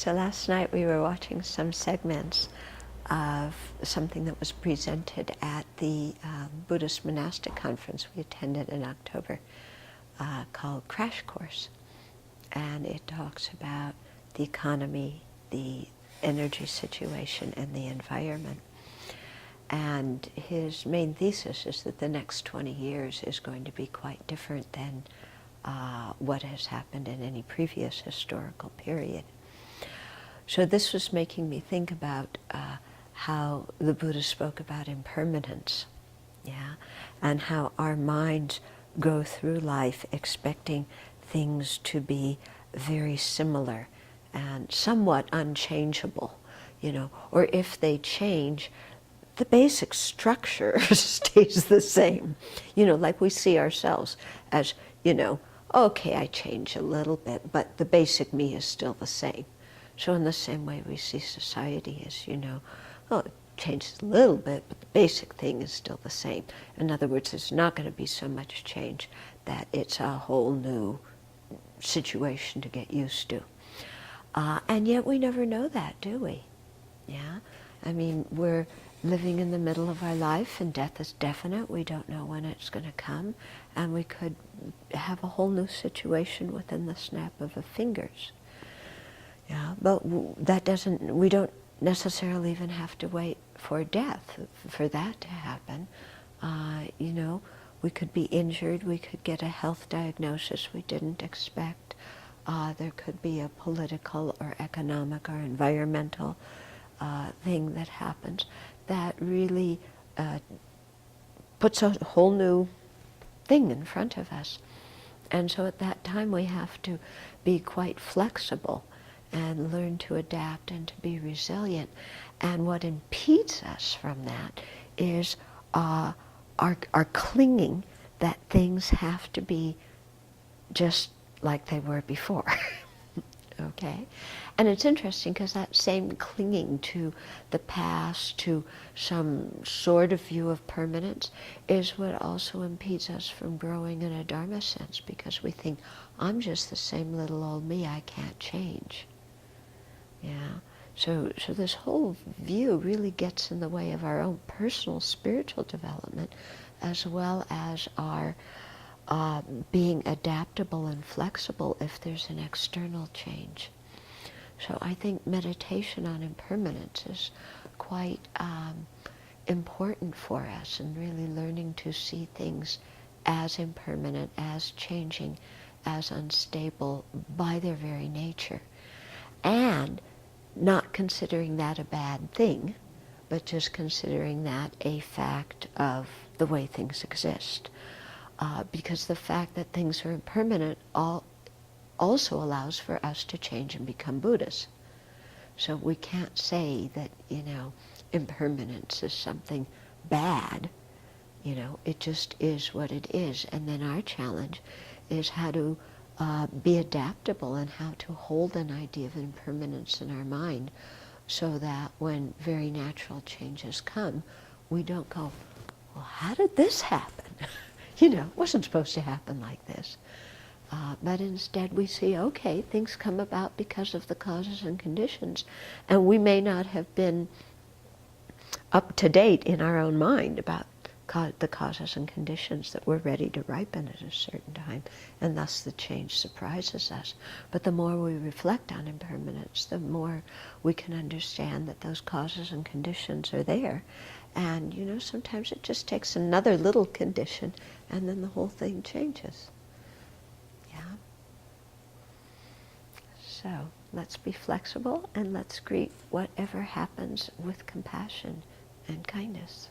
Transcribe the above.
So last night we were watching some segments of something that was presented at the Buddhist monastic conference we attended in October called Crash Course. And it talks about the economy, the energy situation, and the environment. And his main thesis is that the next 20 years is going to be quite different than what has happened in any previous historical period. So this was making me think about how the Buddha spoke about impermanence, yeah, and how our minds go through life expecting things to be very similar and somewhat unchangeable, you know, or if they change, the basic structure stays the same. You know, like we see ourselves as, you know, okay, I change a little bit, but the basic me is still the same. So in the same way we see society as, you know, oh, it changes a little bit, but the basic thing is still the same. In other words, there's not going to be so much change that it's a whole new situation to get used to. And yet we never know that, do we? Yeah? I mean, we're living in the middle of our life, and death is definite. We don't know when it's going to come, and we could have a whole new situation within the snap of the fingers. Yeah, but that doesn't, we don't necessarily even have to wait for death for that to happen. You know, we could be injured, we could get a health diagnosis we didn't expect. There could be a political or economic or environmental thing that happens that really puts a whole new thing in front of us. And so at that time we have to be quite flexible and learn to adapt and to be resilient. And what impedes us from that is our clinging that things have to be just like they were before. Okay? And it's interesting because that same clinging to the past, to some sort of view of permanence, is what also impedes us from growing in a Dharma sense, because we think, I'm just the same little old me, I can't change. Yeah. So this whole view really gets in the way of our own personal spiritual development, as well as our being adaptable and flexible if there's an external change. So I think meditation on impermanence is quite important for us, and really learning to see things as impermanent, as changing, as unstable by their very nature. And not considering that a bad thing, but just considering that a fact of the way things exist. Because the fact that things are impermanent also allows for us to change and become Buddhas. So we can't say that, you know, impermanence is something bad. You know, it just is what it is. And then our challenge is how to be adaptable and how to hold an idea of impermanence in our mind, so that when very natural changes come, we don't go, well, how did this happen? You know, it wasn't supposed to happen like this. But instead we see, okay, things come about because of the causes and conditions, and we may not have been up to date in our own mind about the causes and conditions that we're ready to ripen at a certain time, and thus the change surprises us. But the more we reflect on impermanence, the more we can understand that those causes and conditions are there. And, you know, sometimes it just takes another little condition, and then the whole thing changes. Yeah? So, let's be flexible, and let's greet whatever happens with compassion and kindness.